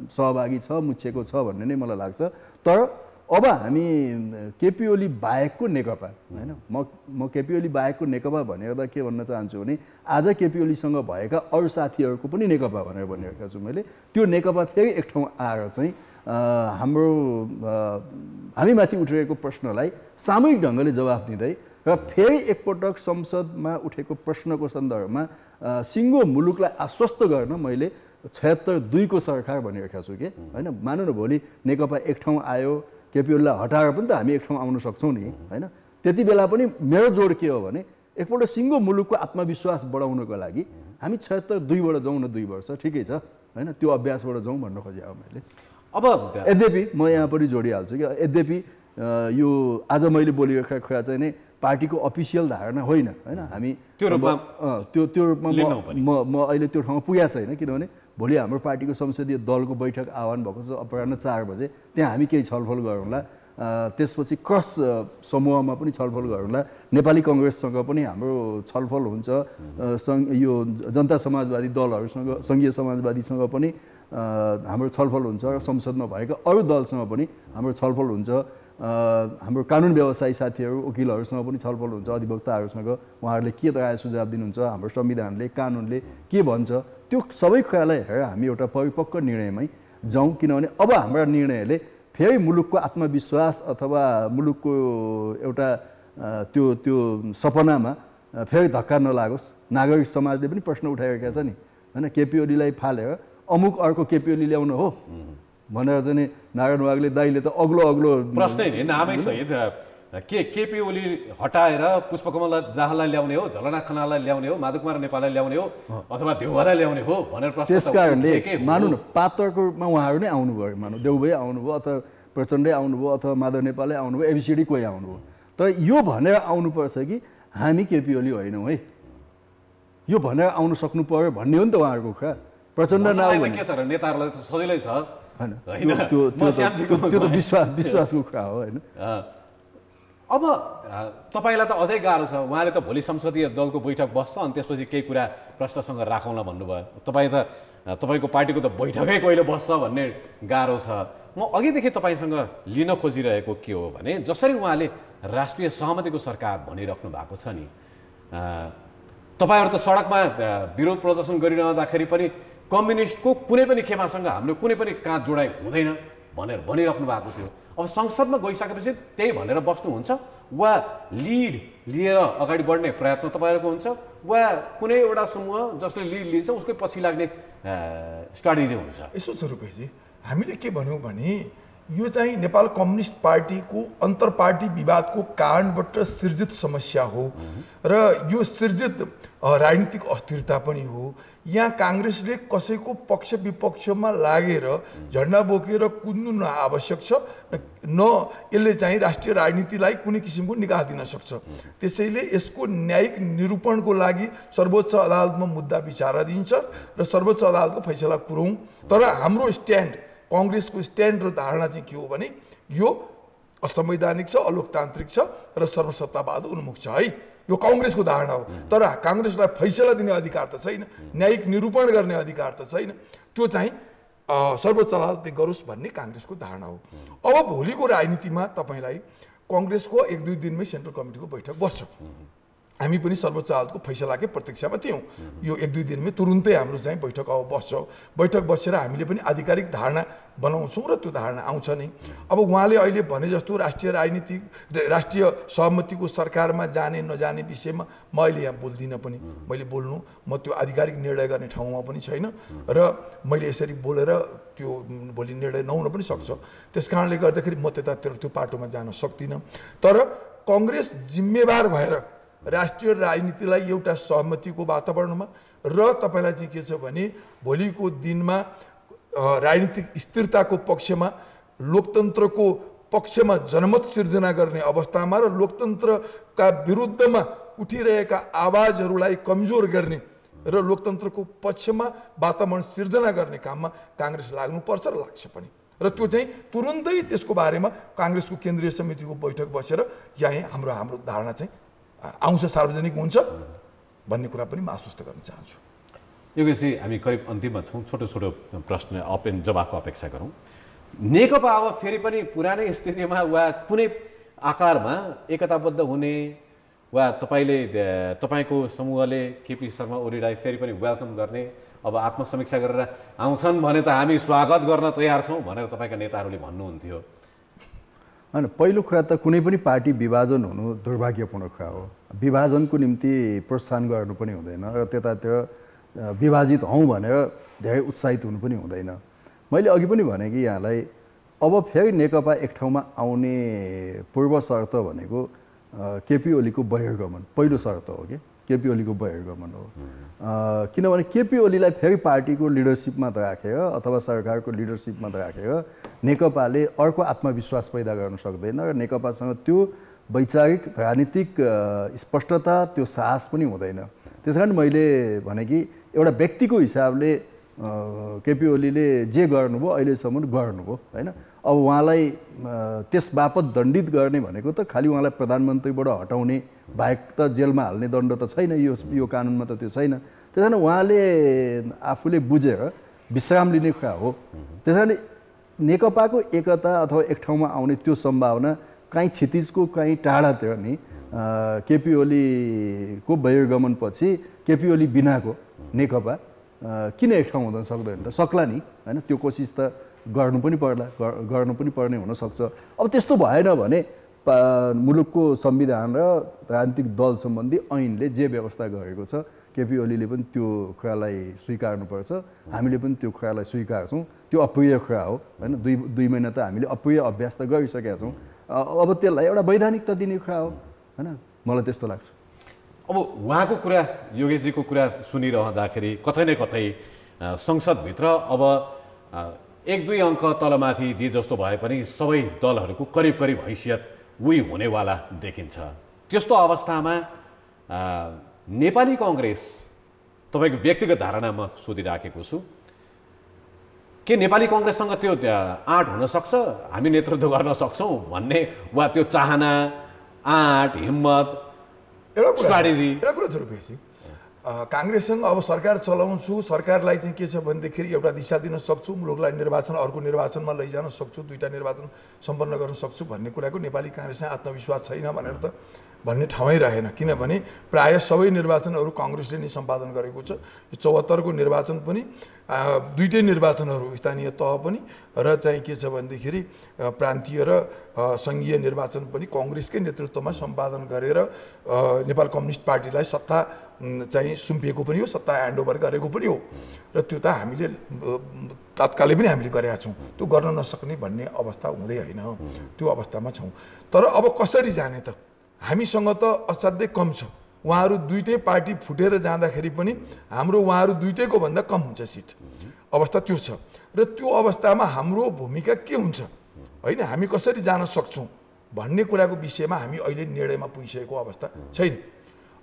सहभागी छ, मुछेको छ भन्ने नै मलाई लाग्छ। तर अब हामी केपी ओली बाहेकको नेकपा, होइन, म केपी ओली बाहेकको नेकपा भनेर त के भन्न चाहन्छु भने आज केपी ओलीसँग भएका अरू साथीहरूको पनि नेकपा भनेर भनिरहेको छु मैले। त्यो नेकपा फेरि एक ठाउँ आएर चाहिँ हाम्रो हामीमाथि उठिरहेको प्रश्नलाई सामूहिक ढङ्गले जवाफ दिँदै र फेरि एकपटक संसदमा उठेको प्रश्नको सन्दर्भमा सिङ्गो मुलुकलाई आश्वस्त गर्न मैले 76-2 को सरकार भनिरहेको छु कि, होइन। मानौँ न भोलि नेकपा एक ठाउँ आयो, केपी ओलीलाई हटाएर पनि त हामी एक ठाउँ आउन सक्छौँ नि, होइन। त्यति बेला पनि मेरो जोड के हो भने एकपल्ट सिङ्गो मुलुकको आत्मविश्वास बढाउनको लागि हामी 76-2बाट जाउँ न, 2 वर्ष ठिकै छ, होइन। त्यो अभ्यासबाट जाउँ भन्न खोजेँ मैले। अब यद्यपि म यहाँ पनि जोडिहाल्छु कि यद्यपि यो आज मैले बोलेको कुरा चाहिँ नै पार्टीको अफिसियल धारणा होइन, होइन। हामी त्यो रूपमा म अहिले त्यो ठाउँमा पुगेको छैन, किनभने भोलि हाम्रो पार्टीको संसदीय दलको बैठक आह्वान भएको छ अपराह्न 4 बजे। त्यहाँ हामी केही छलफल गरौँला, त्यसपछि क्रस समूहमा पनि छलफल गरौँला, नेपाली कङ्ग्रेससँग पनि हाम्रो छलफल हुन्छ, यो जनता समाजवादी दलहरूसँग, सङ्घीय समाजवादीसँग पनि हाम्रो छलफल हुन्छ र संसदमा भएका अरू दलसँग पनि हाम्रो छलफल हुन्छ हाम्रो कानुन व्यवसायी साथीहरू वकिलहरूसँग पनि छलफल हुन्छ, अधिवक्ताहरूसँग उहाँहरूले के तरह सुझाव दिनुहुन्छ, हाम्रो संविधानले कानुनले के भन्छ, त्यो सबै कुरालाई हेरेर हामी एउटा परिपक्व निर्णयमै जाउँ। किनभने अब हाम्रा निर्णयले फेरि मुलुकको आत्मविश्वास अथवा मुलुकको एउटा त्यो त्यो सपनामा फेरि धक्का नलागोस्। नागरिक समाजले पनि प्रश्न उठाइरहेका छ नि होइन, केपी ओलीलाई फालेर अमुक अर्को केपी ओली ल्याउनु हो भनेर चाहिँ नारायण वाग्ले दाइले त अग्लो प्रश्नै नि नामै सहित केपी ओली हटाएर पुष्पकमल दाहाललाई ल्याउने हो, झलना खनाललाई ल्याउने हो, माधवकुमार नेपाललाई ल्याउने हो अथवा देउवालाई ल्याउने हो भनेर प्रश्न। त्यस कारणले मानौँ न पात्रकोमा उहाँहरू नै आउनुभयो, मानौँ देउभै आउनुभयो अथवा प्रचण्डै आउनुभयो अथवा माधव नेपालै आउनुभयो, एबिसिडी कोही आउनुभयो। तर यो भनेर आउनुपर्छ कि हामी केपी ओली होइनौँ है, यो भनेर आउनु सक्नु पर्यो भन्ने हो नि त उहाँहरूको कुरा। प्रचण्ड नआउने के छ र नेताहरूलाई त सजिलै छ होइन, त्यो त विश्वासको कुरा हो होइन। अब तपाईँलाई त अझै गाह्रो छ, उहाँले त भोलि संसदीय दलको बैठक बस्छ अनि त्यसपछि केही कुरा प्रश्नसँग राखौँला भन्नुभयो। तपाईँ त तपाईँको पार्टीको त बैठकै कहिले बस्छ भन्ने गाह्रो छ। म अघिदेखि तपाईँसँग लिन खोजिरहेको के हो भने जसरी उहाँले राष्ट्रिय सहमतिको सरकार भनिराख्नु भएको छ नि, तपाईँहरू त सडकमा विरोध प्रदर्शन गरिरहँदाखेरि पनि कम्युनिस्टको कुनै पनि खेमासँग हाम्रो कुनै पनि काँध जोडाइ हुँदैन भनेर भनिराख्नु भएको थियो। अब संसदमा गइसकेपछि त्यही भनेर बस्नुहुन्छ वा लिड लिएर अगाडि बढ्ने प्रयत्न तपाईँहरूको हुन्छ वा कुनै एउटा समूह जसले लिड लिन्छ उसकै पछि लाग्ने स्ट्राटेजी हुन्छ? यसो छ रुपेशजी, हामीले के भन्यौँ भने यो चाहिँ नेपाल कम्युनिस्ट पार्टीको अन्तर्पार्टी विवादको कारणबाट सिर्जित समस्या हो र यो सिर्जित राजनीतिक अस्थिरता पनि हो। यहाँ काङ्ग्रेसले कसैको पक्ष विपक्षमा लागेर झन्डा बोकेर कुद्नु नआवश्यक छ, न यसले चाहिँ राष्ट्रिय राजनीतिलाई कुनै किसिमको निकाह दिन सक्छ। त्यसैले यसको न्यायिक निरूपणको लागि सर्वोच्च अदालतमा मुद्दा विचाराधीन छ र सर्वोच्च अदालतको फैसला कुरौँ। तर हाम्रो स्ट्यान्ड, काङ्ग्रेसको स्ट्यान्ड र धारणा चाहिँ के हो भने यो असंवैधानिक छ, अलोकतान्त्रिक छ र सर्वसत्तावाद उन्मुख छ है, यो काङ्ग्रेसको धारणा हो। तर काङ्ग्रेसलाई फैसला दिने अधिकार त छैन, न्यायिक निरूपण गर्ने अधिकार त छैन, त्यो चाहिँ सर्वोच्च अदालतले गरोस् भन्ने काङ्ग्रेसको धारणा हो। अब भोलिको राजनीतिमा तपाईँलाई काङ्ग्रेसको 1-2 दिनमै सेन्ट्रल कमिटीको बैठक बस्छ। हामी पनि सर्वोच्च अदालतको फैसलाकै प्रतीक्षामा थियौँ। यो 1-2 दिनमै तुरुन्तै हाम्रो चाहिँ बैठक अब बस्छ। बैठक बसेर हामीले पनि आधिकारिक धारणा बनाउँछौँ र त्यो धारणा आउँछ नै। अब उहाँले अहिले भने जस्तो राष्ट्रिय सहमतिको सरकारमा जाने नजाने विषयमा म अहिले यहाँ बोल्दिनँ पनि, मैले बोल्नु म त्यो आधिकारिक निर्णय गर्ने ठाउँमा पनि छैन र मैले यसरी बोलेर त्यो भोलि निर्णय नहुन पनि सक्छ। त्यस कारणले गर्दाखेरि म त्यतातिर त्यो पाटोमा जान सक्दिनँ। तर काङ्ग्रेस जिम्मेवार भएर राष्ट्रिय राजनीतिलाई एउटा सहमतिको वातावरणमा र तपाईँलाई चाहिँ के छ भने भोलिको दिनमा राजनीतिक स्थिरताको पक्षमा, लोकतन्त्रको पक्षमा जनमत सिर्जना गर्ने अवस्थामा र लोकतन्त्रका विरुद्धमा उठिरहेका आवाजहरूलाई कमजोर गर्ने र लोकतन्त्रको पक्षमा वातावरण सिर्जना गर्ने काममा काङ्ग्रेस लाग्नुपर्छ र लाग्छ पनि। र त्यो चाहिँ तुरुन्तै त्यसको बारेमा काङ्ग्रेसको केन्द्रीय समितिको बैठक बसेर यहाँ हाम्रो धारणा चाहिँ आउँछ, सार्वजनिक हुन्छ भन्ने कुरा पनि म आश्वस्त गर्न चाहन्छु। योगेशजी, हामी करिब अन्तिममा छौँ, छोटो छोटो प्रश्न जवाफको अपेक्षा गरौँ। नेकपा अब फेरि पनि पुरानै स्थितिमा वा कुनै आकारमा एकताबद्ध हुने वा तपाईँको समूहले केपी शर्मा ओलीलाई फेरि पनि वेलकम गर्ने, अब आत्मसमीक्षा गरेर आउँछन् भने त हामी स्वागत गर्न तयार छौँ भनेर तपाईँका नेताहरूले भन्नुहुन्थ्यो? होइन, पहिलो कुरा त कुनै पनि पार्टी विभाजन हुनु दुर्भाग्यपूर्ण कुरा हो। विभाजनको निम्ति प्रोत्साहन गर्नु पनि हुँदैन र त्यतातिर विभाजित हौँ भनेर धेरै उत्साहित हुनु पनि हुँदैन। मैले अघि पनि भने कि यहाँलाई अब फेरि नेकपा एक ठाउँमा आउने पूर्व शर्त भनेको केपी ओलीको बहिर्गमन पहिलो शर्त हो कि केपी ओलीको बहिर्गमन हो। किनभने केपी ओलीलाई फेरि पार्टीको लिडरसिपमा राखेर अथवा सरकारको लिडरसिपमा राखेर नेकपाले अर्को आत्मविश्वास पैदा गर्न सक्दैन र नेकपासँग त्यो वैचारिक राजनीतिक स्पष्टता, त्यो साहस पनि हुँदैन। त्यस कारण मैले भने कि एउटा व्यक्तिको हिसाबले केपी ओलीले जे गर्नुभयो अहिलेसम्म गर्नुभयो होइन। अब उहाँलाई त्यस बापत दण्डित गर्ने भनेको त खालि उहाँलाई प्रधानमन्त्रीबाट हटाउने बाहेक त जेलमा हाल्ने दण्ड त छैन, यो कानुनमा त त्यो छैन। त्यस कारण उहाँले आफूले बुझेर विश्राम लिने कुरा हो। त्यस कारण नेकपाको एकता अथवा एक ठाउँमा आउने त्यो सम्भावना कहीँ क्षितिजको कहीँ टाढा थियो नि केपी ओलीको बहिर्गमनपछि केपी ओली बिनाको नेकपा किन एक ठाउँ हुन सक्दैन त? सक्ला नि होइन, त्यो कोसिस त गर्नु पनि पर्ने हुनसक्छ। अब त्यस्तो भएन भने मुलुकको संविधान र राजनीतिक दल सम्बन्धी ऐनले जे व्यवस्था गरेको छ केपी ओलीले पनि त्यो कुरालाई स्वीकार्नुपर्छ, हामीले पनि त्यो कुरालाई स्वीकार्छौँ। त्यो अप्रिय कुरा हो होइन, दुई महिना त हामीले अप्रिय अभ्यास त गरिसकेका छौँ। अब त्यसलाई एउटा वैधानिकता दिने कुरा हो होइन, मलाई त्यस्तो लाग्छ। अब उहाँको कुरा, योगेशजीको कुरा सुनिरहँदाखेरि कतै न कतै संसदभित्र अब 1-2 अङ्क तलमाथि जे जस्तो भए पनि सबै दलहरूको करिब करिब हैसियत उही हुनेवाला देखिन्छ। त्यस्तो अवस्थामा नेपाली कङ्ग्रेस, तपाईँको व्यक्तिगत धारणा म सोधिराखेको छु, के नेपाली कङ्ग्रेससँग त्यो आँट हुनसक्छ, हामी नेतृत्व गर्न सक्छौँ भन्ने, वा त्यो चाहना, आँट, हिम्मत, स्ट्राटेजी? एउटा कुरा छ रुपेशजी, काङ्ग्रेससँग अब सरकार चलाउँछु, सरकारलाई चाहिँ के छ भनेदेखि एउटा दिशा दिन सक्छु, मुलुकलाई निर्वाचन अर्को निर्वाचनमा लैजान सक्छु, 2टा निर्वाचन सम्पन्न गर्न सक्छु भन्ने कुराको नेपाली काङ्ग्रेसमा आत्मविश्वास छैन भनेर त भन्ने ठाउँै रहेन। किनभने प्रायः सबै निर्वाचनहरू कङ्ग्रेसले नै सम्पादन गरेको छ। यो 74को निर्वाचन पनि 2टै निर्वाचनहरू स्थानीय तह पनि र चाहिँ के छ भनेदेखि प्रान्तीय र सङ्घीय निर्वाचन पनि कङ्ग्रेसकै नेतृत्वमा सम्पादन गरेर नेपाल कम्युनिस्ट पार्टीलाई सत्ता चाहिँ सुम्पिएको पनि हो, सत्ता ह्यान्डओभर गरेको पनि हो। र त्यो त हामीले तत्कालै पनि हामीले गरेका छौँ। त्यो गर्न नसक्ने भन्ने अवस्था हुँदै होइन, त्यो अवस्थामा छौँ। तर अब कसरी जाने त? हामीसँग त असाध्यै कम छ। उहाँहरू 2टै पार्टी फुटेर जाँदाखेरि पनि हाम्रो उहाँहरू 2टैको भन्दा कम हुन्छ सिट, अवस्था त्यो छ। र त्यो अवस्थामा हाम्रो भूमिका के हुन्छ होइन, हामी कसरी जान सक्छौँ भन्ने कुराको विषयमा हामी अहिले निर्णयमा पुगिसकेको अवस्था छैन।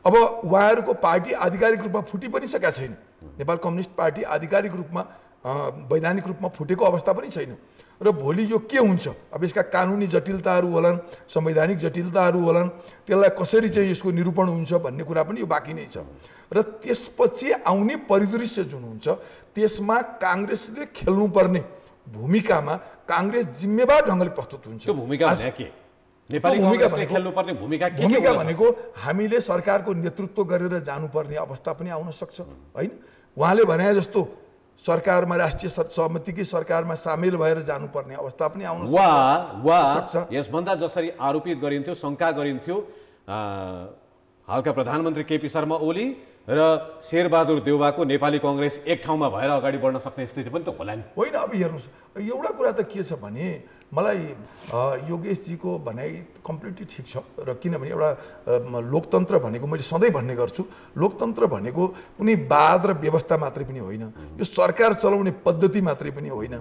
अब उहाँहरूको पार्टी आधिकारिक रूपमा फुटी पनि सकेका छैन। नेपाल कम्युनिस्ट पार्टी आधिकारिक रूपमा वैधानिक रूपमा फुटेको अवस्था पनि छैन। र भोलि यो के हुन्छ, अब यसका कानुनी जटिलताहरू होलान्, संवैधानिक जटिलताहरू होलान्, त्यसलाई कसरी चाहिँ यसको निरूपण हुन्छ भन्ने कुरा पनि यो बाँकी नै छ। र त्यसपछि आउने परिदृश्य जुन हुन्छ त्यसमा काङ्ग्रेसले खेल्नुपर्ने भूमिकामा काङ्ग्रेस जिम्मेवार ढङ्गले प्रस्तुत हुन्छ। त्यो भूमिका के? नेपाली कङ्ग्रेसले खेल्नुपर्ने भूमिका भनेको हामीले सरकारको नेतृत्व गरेर जानुपर्ने अवस्था पनि आउन सक्छ होइन। उहाँले भने जस्तो सरकारमा राष्ट्रिय सहमतिकै सरकारमा सामेल भएर जानुपर्ने अवस्था पनि आउन सक्छ। यसभन्दा जसरी आरोपित गरिन्थ्यो, शङ्का गरिन्थ्यो, हालका प्रधानमन्त्री केपी शर्मा ओली र शेरबहादुर देउवाको नेपाली कङ्ग्रेस एक ठाउँमा भएर अगाडि बढ्न सक्ने स्थिति पनि त होला नि होइन। अब हेर्नुहोस्, एउटा कुरा त के छ भने मलाई योगेशजीको भनाइ कम्प्लिटली ठिक छ। र किनभने एउटा लोकतन्त्र भनेको मैले सधैँ भन्ने गर्छु, लोकतन्त्र भनेको कुनै वाद र व्यवस्था मात्रै पनि होइन, यो सरकार चलाउने पद्धति मात्रै पनि होइन,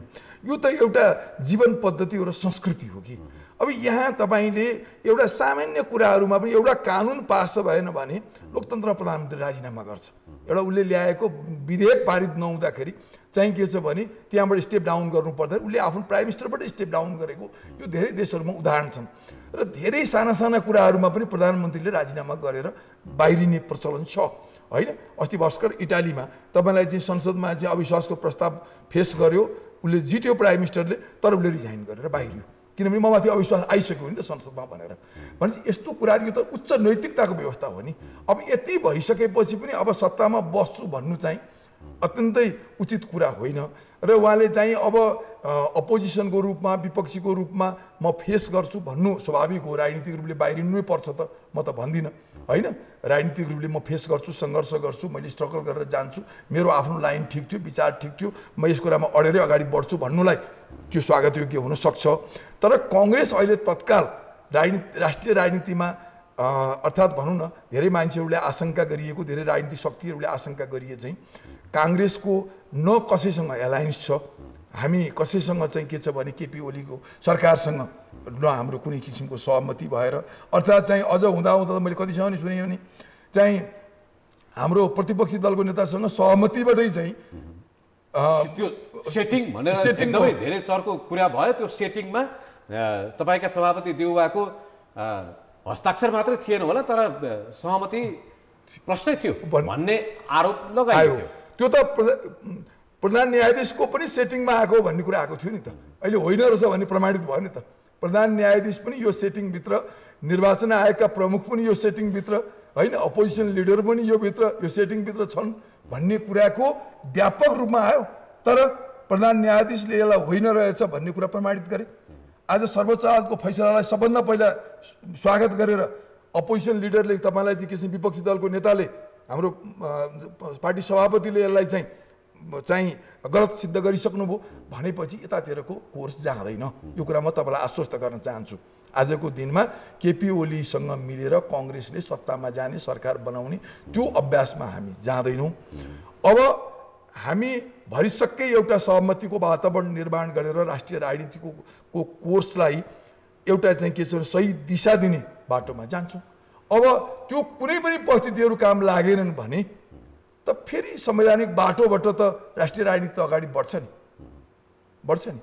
यो त एउटा जीवन पद्धति हो र संस्कृति हो कि। अब यहाँ तपाईँले एउटा सामान्य कुराहरूमा पनि एउटा कानुन पास भएन भने लोकतन्त्र प्रधानमन्त्री राजीनामा गर्छ। एउटा उसले ल्याएको विधेयक पारित नहुँदाखेरि चाहिँ के छ भने त्यहाँबाट स्टेप डाउन गर्नु पर्दा उसले आफ्नो प्राइम मिनिस्टरबाट स्टेप डाउन गरेको यो धेरै देशहरूमा उदाहरण छन्। र धेरै साना साना कुराहरूमा पनि प्रधानमन्त्रीले राजीनामा गरेर बाहिरिने प्रचलन छ होइन। अस्ति भर्खर इटालीमा तपाईँलाई चाहिँ संसदमा चाहिँ अविश्वासको प्रस्ताव फेस गर्यो, उसले जित्यो प्राइम मिनिस्टरले, तर उसले रिजाइन गरेर बाहिरियो, किनभने ममाथि अविश्वास आइसक्यो नि त संसदमा भनेर। भनेपछि यस्तो कुराहरू यो त उच्च नैतिकताको व्यवस्था हो नि। अब यति भइसकेपछि पनि अब सत्तामा बस्छु भन्नु चाहिँ अत्यन्तै उचित कुरा होइन। र उहाँले चाहिँ अब अपोजिसनको रूपमा, विपक्षीको रूपमा म फेस गर्छु भन्नु स्वाभाविक हो। राजनीतिक रूपले बाहिरिनु नै पर्छ त, म त भन्दिनँ होइन। राजनीतिक रूपले म फेस गर्छु, सङ्घर्ष गर्छु, मैले स्ट्रगल गरेर जान्छु, मेरो आफ्नो लाइन ठिक थियो, विचार ठिक थियो, म यस कुरामा अडेरै अगाडि बढ्छु भन्नुलाई त्यो स्वागत योग्य हुनसक्छ। तर कङ्ग्रेस अहिले तत्काल राष्ट्रिय राजनीतिमा अर्थात् भनौँ न धेरै मान्छेहरूले आशंका गरिएको, धेरै राजनीतिक शक्तिहरूले आशंका गरिए चाहिँ काङ्ग्रेसको न कसैसँग एलायन्स छ, हामी कसैसँग चाहिँ के छ भने केपी ओलीको सरकारसँग न हाम्रो कुनै किसिमको सहमति भएर, अर्थात् चाहिँ अझ हुँदा मैले कतिसम्म नि सुने भने चाहिँ हाम्रो प्रतिपक्षी दलको नेतासँग सहमतिबाटै चाहिँ त्यो सेटिङ भनेर एकदमै धेरै चर्को कुरा भयो। त्यो सेटिङमा तपाईँका सभापति देउवाको हस्ताक्षर मात्रै थिएन होला, तर सहमति प्रश्नै थियो भन्ने आरोप लगाइयो। त्यो त प्रधान न्यायाधीशको पनि सेटिङमा आएको भन्ने कुरा आएको थियो नि त। अहिले होइन रहेछ भन्ने प्रमाणित भयो नि त। प्रधान न्यायाधीश पनि यो सेटिङभित्र, निर्वाचन आयोगका प्रमुख पनि यो सेटिङभित्र, होइन, अपोजिसन लिडर पनि यो सेटिङभित्र छन् भन्ने कुराको व्यापक रूपमा आयो। तर प्रधान न्यायाधीशले यसलाई होइन रहेछ भन्ने कुरा प्रमाणित गरे। आज सर्वोच्च अदालतको फैसलालाई सबभन्दा पहिला स्वागत गरेर अपोजिसन लिडरले, तपाईँलाई चाहिँ किसिम विपक्षी दलको नेताले, हाम्रो पार्टी सभापतिले यसलाई चाहिँ गलत सिद्ध गरिसक्नुभयो भनेपछि यतातिरको कोर्स जाँदैन। यो कुरा म तपाईँलाई आश्वस्त गर्न चाहन्छु। आजको दिनमा केपी ओलीसँग मिलेर कङ्ग्रेसले सत्तामा जाने, सरकार बनाउने त्यो अभ्यासमा हामी जाँदैनौँ। अब हामी भरिसक्कै एउटा सहमतिको वातावरण निर्माण गरेर राष्ट्रिय राजनीतिको कोर्सलाई एउटा चाहिँ के छ सही दिशा दिने बाटोमा जान्छौँ। अब त्यो कुनै पनि परिस्थितिहरू काम लागेनन् भने त फेरि संवैधानिक बाटोबाट त राष्ट्रिय राजनीति अगाडि बढ्छ नि।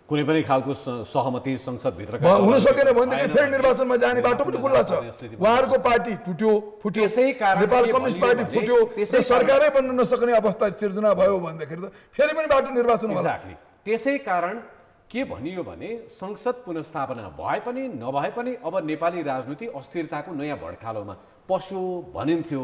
कुनै पनि खालको सहमति संसदभित्र हुन सकेन भनेदेखि फेरि निर्वाचनमा जाने बाटो पनि खुल्ला छ। उहाँहरूको पार्टी फुट्यो, नेपाल कम्युनिस्ट पार्टी फुट्यो, सरकारै बन्न नसक्ने अवस्था सिर्जना भयो भनेदेखि त फेरि पनि बाटो निर्वाचन होला। त्यसै कारण के भनियो भने संसद पुनर्स्थापना भए पनि नभए पनि अब नेपाली राजनीति अस्थिरताको नयाँ भड्कालोमा पस्यो भनिन्थ्यो।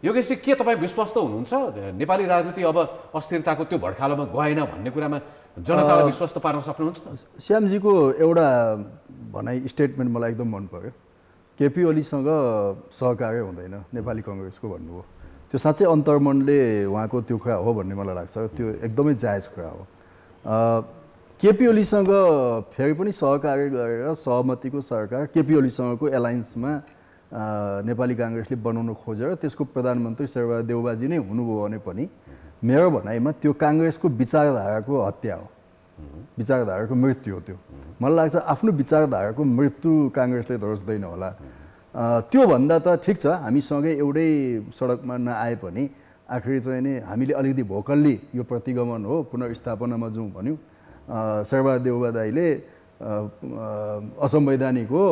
योगेशजी, के तपाईँ विश्वस्त हुनुहुन्छ नेपाली राजनीति अब अस्थिरताको त्यो भड्कालोमा गएन भन्ने कुरामा जनतालाई विश्वस्त पार्न सक्नुहुन्छ? श्यामजीको एउटा भनाइ स्टेटमेन्ट मलाई एकदम मन पर्यो। केपी ओलीसँग सहकार्य हुँदैन नेपाली कङ्ग्रेसको भन्नुभयो। त्यो साँच्चै अन्तर्मनले उहाँको त्यो कुरा हो भन्ने मलाई लाग्छ। त्यो एकदमै जायज कुरा हो। केपी ओलीसँग फेरि पनि सहकार्य गरेर सहमतिको सरकार केपी ओलीसँगको एलायन्समा नेपाली काङ्ग्रेसले बनाउन खोजेर त्यसको प्रधानमन्त्री शेरबहादुर देउवाजी नै हुनुभयो भने पनि मेरो भनाइमा त्यो काङ्ग्रेसको विचारधाराको हत्या हो, विचारधाराको मृत्यु हो। त्यो मलाई लाग्छ आफ्नो विचारधाराको मृत्यु काङ्ग्रेसले धरोस्दैन होला। त्योभन्दा त ठिक छ हामीसँगै एउटै सडकमा नआए पनि आखिर चाहिँ नि हामीले अलिकति भोकल्ली यो प्रतिगमन हो पुनर्स्थापनामा जाउँ भन्यौँ। शेरबहादुर देउवा दाइले असंवैधानिक हो,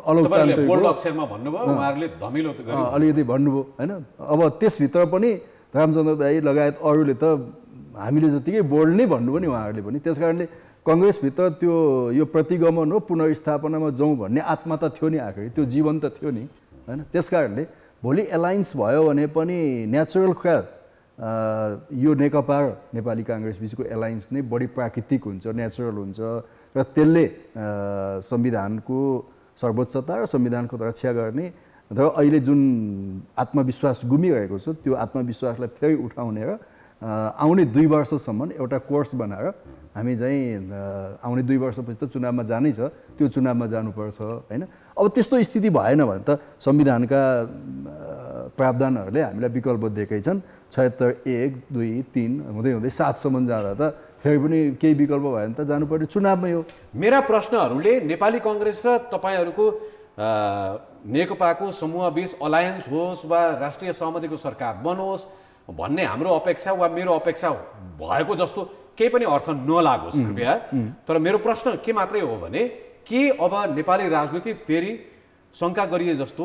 अलोकतान्त्रिक अलिकति भन्नुभयो होइन। अब त्यसभित्र पनि रामचन्द्र दाई लगायत अरूले त हामीले जतिकै बोल्ड नै भन्नुभयो नि उहाँहरूले पनि। त्यस कारणले कङ्ग्रेसभित्र त्यो यो प्रतिगमन हो पुनर्स्थापनामा जाउँ भन्ने आत्मा त थियो नि, आखिर त्यो जीवन त थियो नि होइन। त्यस कारणले भोलि एलायन्स भयो भने पनि नेचुरल कुरा यो नेकपा र नेपाली काङ्ग्रेस बिचको एलायन्स नै बढी प्राकृतिक हुन्छ, नेचुरल हुन्छ र त्यसले संविधानको सर्वोच्चता र संविधानको रक्षा गर्ने र अहिले जुन आत्मविश्वास गुमिरहेको छ त्यो आत्मविश्वासलाई फेरि उठाउने र आउने 2 वर्षसम्म एउटा कोर्स बनाएर हामी चाहिँ आउने 2 वर्षपछि त चुनावमा जानै छ, त्यो चुनावमा जानुपर्छ होइन। अब त्यस्तो स्थिति भएन भने त संविधानका प्रावधानहरूले हामीलाई विकल्प दिएकै छन्। 76, 1, 2, 3 हुँदै हुँदै 7सम्म जाँदा त फेरि पनि केही विकल्प भएन त जानुपर्ने चुनावमै हो। मेरा प्रश्नहरूले नेपाली कङ्ग्रेस र तपाईँहरूको नेकपाको समूहबीच अलायन्स होस् वा राष्ट्रिय सहमतिको सरकार बनोस् भन्ने हाम्रो अपेक्षा वा मेरो अपेक्षा भएको जस्तो केही पनि अर्थ नलागोस् कृपया। तर मेरो प्रश्न के मात्रै हो भने के अब नेपाली राजनीति फेरि शङ्का गरिए जस्तो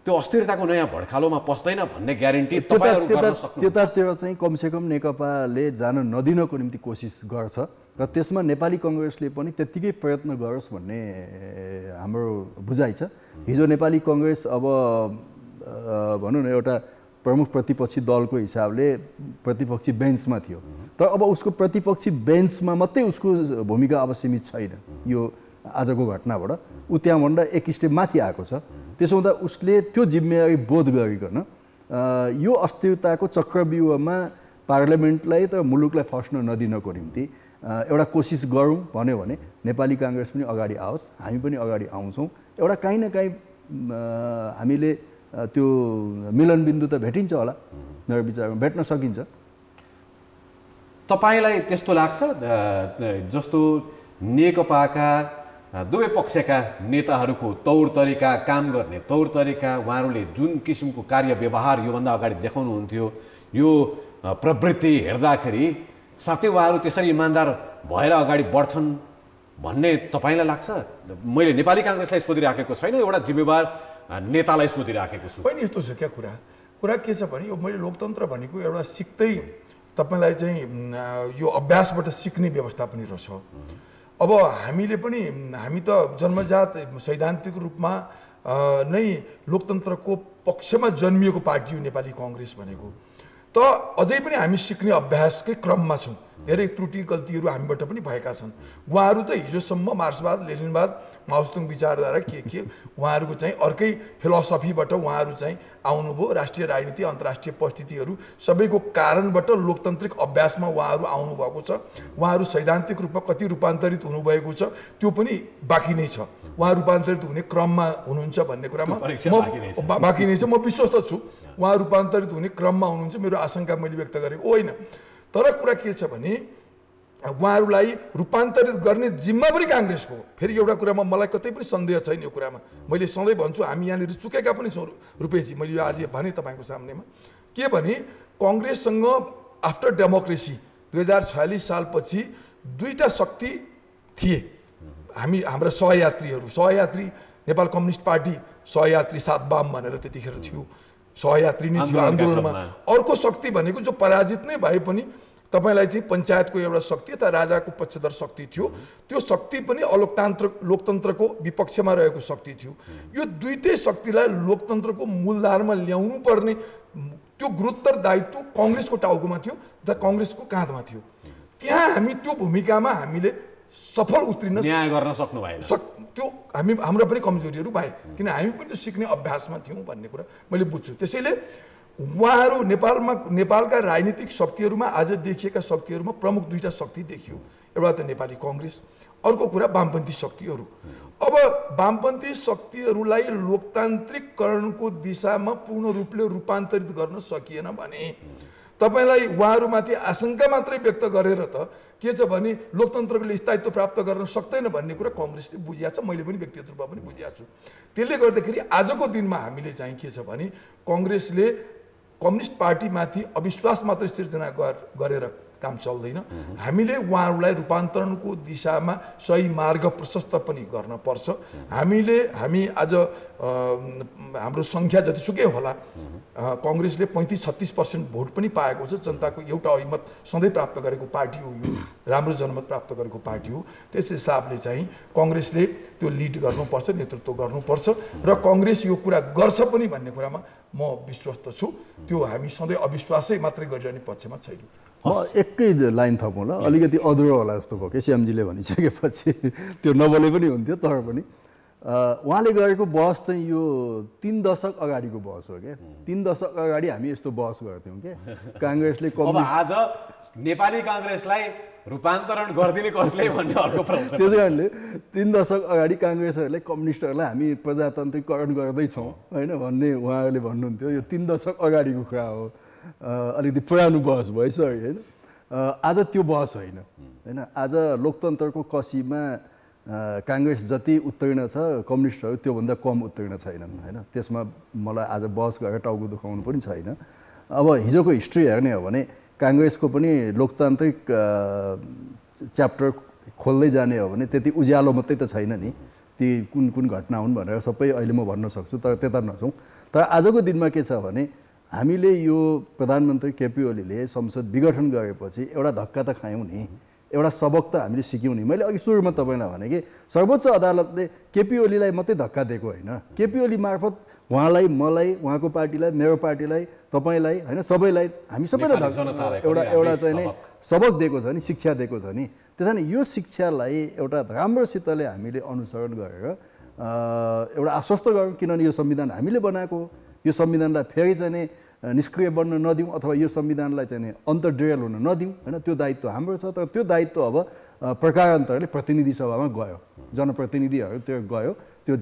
त्यो अस्थिरताको नयाँ भड्कालोमा पस्दैन भन्ने ग्यारेन्टी तपाईँहरू गर्न सक्नुहुन्छ? त्यतातिर चाहिँ कमसेकम नेकपाले जान नदिनको निम्ति कोसिस गर्छ र त्यसमा नेपाली कङ्ग्रेसले पनि त्यत्तिकै प्रयत्न गरोस् भन्ने हाम्रो बुझाइ छ। हिजो नेपाली कङ्ग्रेस अब भनौँ न एउटा प्रमुख प्रतिपक्षी दलको हिसाबले प्रतिपक्षी बेन्चमा थियो, तर अब उसको प्रतिपक्षी बेन्चमा मात्रै उसको भूमिका अब सीमित छैन। यो आजको घटनाबाट ऊ त्यहाँभन्दा एक स्टेप माथि आएको छ। त्यसो हुँदा उसले त्यो जिम्मेवारी बोध गरिकन यो अस्थिरताको चक्रव्यूहमा पार्लियामेन्टलाई त मुलुकलाई फस्न नदिनको निम्ति एउटा कोसिस गरौँ भन्यो भने नेपाली काङ्ग्रेस पनि अगाडि आओस्, हामी पनि अगाडि आउँछौँ। एउटा काहीँ न काहीँ हामीले त्यो मिलनबिन्दु त भेटिन्छ होला, मेरो विचारमा भेट्न सकिन्छ। तपाईँलाई त्यस्तो लाग्छ जस्तो नेकपाका दुवै पक्षका नेताहरूको तौर तरिका, काम गर्ने तौर तरिका, उहाँहरूले जुन किसिमको कार्य व्यवहार योभन्दा अगाडि देखाउनुहुन्थ्यो, यो प्रवृत्ति हेर्दाखेरि साथै उहाँहरू त्यसरी इमान्दार भएर अगाडि बढ्छन् भन्ने तपाईँलाई लाग्छ? मैले नेपाली काङ्ग्रेसलाई सोधिराखेको छैन, एउटा जिम्मेवार नेतालाई सोधिराखेको छु। होइन, यस्तो छ क्या कुरा के छ भने यो मैले लोकतन्त्र भनेको एउटा सिक्दै तपाईँलाई चाहिँ यो अभ्यासबाट सिक्ने व्यवस्था पनि रहेछ। अब हामीले पनि हामी त जन्मजात सैद्धान्तिक रूपमा नै लोकतन्त्रको पक्षमा जन्मिएको पार्टी हो नेपाली कांग्रेस भनेको। त अझै पनि हामी सिक्ने अभ्यासकै क्रममा छौँ। धेरै त्रुटि गल्तीहरू हामीबाट पनि भएका छन्। उहाँहरू त हिजोसम्म मार्क्सवाद लेनिनवाद माओवादी विचारधारा के उहाँहरूको चाहिँ अर्कै फिलोसफीबाट उहाँहरू चाहिँ आउनुभयो। राष्ट्रिय राजनीति अन्तर्राष्ट्रिय परिस्थितिहरू सबैको कारणबाट लोकतान्त्रिक अभ्यासमा उहाँहरू आउनुभएको छ। उहाँहरू सैद्धान्तिक रूपमा कति रूपान्तरित हुनुभएको छ त्यो पनि बाँकी नै छ। उहाँ रूपान्तरित हुने क्रममा हुनुहुन्छ भन्ने कुरामा म बाँकी नै छ, म विश्वस्त छु। उहाँ रूपान्तरित हुने क्रममा हुनुहुन्छ, मेरो आशंका मैले व्यक्त गरेको होइन। तर कुरा के छ भने उहाँहरूलाई रूपान्तरित गर्ने जिम्मा पनि काङ्ग्रेसको हो। फेरि एउटा कुरामा मलाई कतै पनि सन्देह छैन यो कुरामा। मैले सधैँ भन्छु हामी यहाँनिर चुकेका पनि छौँ रुपेशजी। मैले यो आज भने तपाईँको सामनेमा के भने काङ्ग्रेससँग आफ्टर डेमोक्रेसी 2046 सालपछि दुईटा शक्ति थिए। हाम्रा सहयात्री नेपाल कम्युनिस्ट पार्टी सहयात्री सात वाम भनेर त्यतिखेर थियो, सहयात्री नै थियो आन्दोलनमा। अर्को शक्ति भनेको जो पराजित नै भए पनि तपाईलाई चाहिँ पञ्चायतको एउटा शक्ति अथवा राजाको पक्षधर शक्ति थियो, त्यो शक्ति पनि लोकतन्त्रको विपक्षमा रहेको शक्ति थियो। यो दुईटै शक्तिलाई लोकतन्त्रको मूलधारमा ल्याउनु पर्ने त्यो गुरुत्तर दायित्व काङ्ग्रेसको टाउकोमा थियो तथा काङ्ग्रेसको काँधमा थियो। त्यहाँ हामी त्यो भूमिकामा हामीले सफल उत्रिन न्याय गर्न सक्नु भएन। त्यो हाम्रो पनि कमजोरीहरू भए, किन हामी पनि त्यो सिक्ने अभ्यासमा थियौँ भन्ने कुरा मैले बुझ्छु। त्यसैले उहाँहरू नेपालका राजनीतिक शक्तिहरूमा आज देखिएका शक्तिहरूमा प्रमुख दुईटा शक्ति देखियो। एउटा त नेपाली काङ्ग्रेस, अर्को कुरा वामपन्थी शक्तिहरू। अब वामपन्थी शक्तिहरूलाई लोकतान्त्रिकरणको दिशामा पूर्ण रूपले रूपान्तरित गर्न सकिएन भने तपाईलाई उहाँहरूमाथि आशंका मात्रै व्यक्त गरेर त के छ भने लोकतन्त्रले स्थायित्व प्राप्त गर्न सक्दैन भन्ने कुरा काङ्ग्रेसले बुझिया छ, मैले पनि व्यक्तिगत रूपमा पनि बुझिया छु। त्यसले गर्दाखेरि आजको दिनमा हामीले चाहिँ के छ भने काङ्ग्रेसले कम्युनिस्ट पार्टीमाथि अविश्वास मात्रै सिर्जना गरेर काम चल्दैन। हामीले उहाँहरूलाई रूपान्तरणको दिशामा सही मार्ग प्रशस्त पनि गर्न पर्छ। हामी आज हाम्रो सङ्ख्या जतिसुकै होला, काङ्ग्रेसले 35-36% भोट पनि पाएको छ। जनताको एउटा अभिमत सधैँ प्राप्त गरेको पार्टी हो, यो राम्रो जनमत प्राप्त गरेको पार्टी हो। त्यस हिसाबले चाहिँ काङ्ग्रेसले त्यो लिड गर्नुपर्छ, नेतृत्व गर्नुपर्छ र काङ्ग्रेस यो कुरा गर्छ पनि भन्ने कुरामा म विश्वस्त छु। त्यो हामी सधैँ अविश्वासै मात्रै गरिरहने पक्षमा छैन। म एकै लाइन थपौँ ल, अलिकति अधुरो होला जस्तो भयो कि श्यामजीले भनिसकेपछि त्यो नबोले पनि हुन्थ्यो। तर पनि उहाँले गरेको बहस चाहिँ यो 3 दशक अगाडिको बहस हो क्या। 3 दशक अगाडि हामी यस्तो बहस गर्थ्यौँ क्या। काङ्ग्रेसले आज नेपाली काङ्ग्रेसलाई रूपान्तरण गरिदिने कसले भन्ने अर्को प्रश्न। त्यसै कारणले 3 दशक अगाडि काङ्ग्रेसहरूले कम्युनिस्टहरूलाई हामी प्रजातान्त्रिकरण गर्दैछौँ होइन भन्ने उहाँहरूले भन्नुहुन्थ्यो। यो 3 दशक अगाडिको कुरा हो, अलिकति पुरानो बहस भइसक्यो होइन। आज त्यो बहस होइन। आज लोकतन्त्रको कसीमा काङ्ग्रेस जति उत्तीर्ण छ कम्युनिस्टहरू त्योभन्दा कम उत्तीर्ण छैनन् होइन। त्यसमा मलाई आज बहस गरेर टाउको दुखाउनु पनि छैन। अब हिजोको हिस्ट्री हेर्ने हो भने काङ्ग्रेसको पनि लोकतान्त्रिक च्याप्टर खोल्दै जाने हो भने त्यति उज्यालो मात्रै त छैन नि, ती कुन घटना हुन् भनेर सबै अहिले म भन्न सक्छु, तर त्यता नछौँ। तर आजको दिनमा के छ भने हामीले यो प्रधानमन्त्री केपी ओलीले संसद विघटन गरेपछि एउटा धक्का त खायौँ नि, एउटा सबक त हामीले सिक्यौँ नि। मैले अघि सुरुमा तपाईँलाई भने कि सर्वोच्च अदालतले केपी ओलीलाई मात्रै धक्का दिएको होइन, केपी ओली मार्फत उहाँलाई, मलाई, उहाँको पार्टीलाई, मेरो पार्टीलाई, तपाईँलाई होइन सबैलाई, हामी सबैलाई एउटा चाहिँ नि सबक दिएको छ नि, शिक्षा दिएको छ नि। त्यस कारण यो शिक्षालाई एउटा राम्रोसितले हामीले अनुसरण गरेर एउटा आश्वस्त गरौँ, किनभने यो संविधान हामीले बनाएको हो। यो संविधानलाई फेरि चाहिँ नि निष्क्रिय बन्न नदिउँ अथवा यो संविधानलाई चाहिँ नि अन्तर्ड्रेल हुन नदिउँ होइन। त्यो दायित्व हाम्रो छ। तर त्यो दायित्व अब प्रकारान्तरले प्रतिनिधि सभामा गयो, जनप्रतिनिधिहरू त्यो गयो, त्यो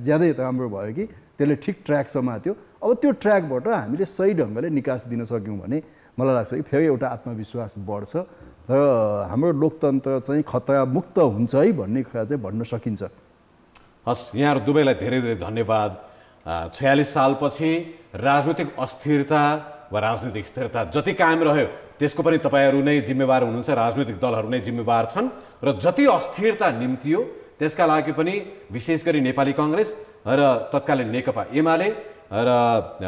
ज्यादै राम्रो भयो कि त्यसले ठिक ट्र्याक समात्यो। अब त्यो ट्र्याकबाट हामीले सही ढङ्गले निकास दिन सक्यौँ भने मलाई लाग्छ कि फेरि एउटा आत्मविश्वास बढ्छ र हाम्रो लोकतन्त्र चाहिँ खतरामुक्त हुन्छ है भन्ने कुरा चाहिँ भन्न सकिन्छ। हस्, यहाँहरू दुवैलाई धेरै धेरै धन्यवाद। 46 सालपछि राजनीतिक अस्थिरता वा राजनीतिक स्थिरता जति कायम रह्यो त्यसको पनि तपाईँहरू नै जिम्मेवार हुनुहुन्छ, राजनीतिक दलहरू नै जिम्मेवार छन्। र जति अस्थिरता निम्तियो त्यसका लागि पनि विशेष गरी नेपाली काङ्ग्रेस र तत्कालीन नेकपा एमाले र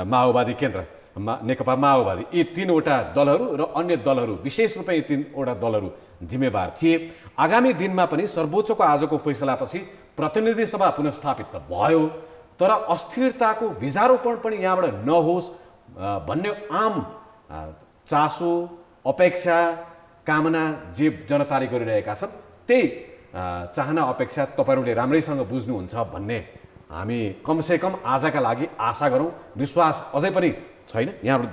माओवादी केन्द्र नेकपा माओवादी, यी 3वटा दलहरू र अन्य दलहरू, विशेष रूपमा यी 3वटा दलहरू जिम्मेवार थिए। आगामी दिनमा पनि सर्वोच्चको आजको फैसलापछि प्रतिनिधि सभा पुनस्थापित त भयो, तर अस्थिरताको बीजारोपण पनि यहाँबाट नहोस् भन्ने आम चासो, अपेक्षा, कामना जे जनताले गरिरहेका छन् त्यही चाहना अपेक्षा तपाईँहरूले राम्रैसँग बुझ्नुहुन्छ भन्ने हामी कमसेकम आजका लागि आशा गरौँ। विश्वास अझै पनि छैन। यहाँहरू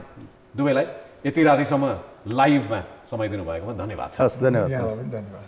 दुवैलाई यति रातिसम्म लाइभमा समय दिनुभएकोमा धन्यवाद छ। हस्, धन्यवाद। यहाँलाई पनि धन्यवाद।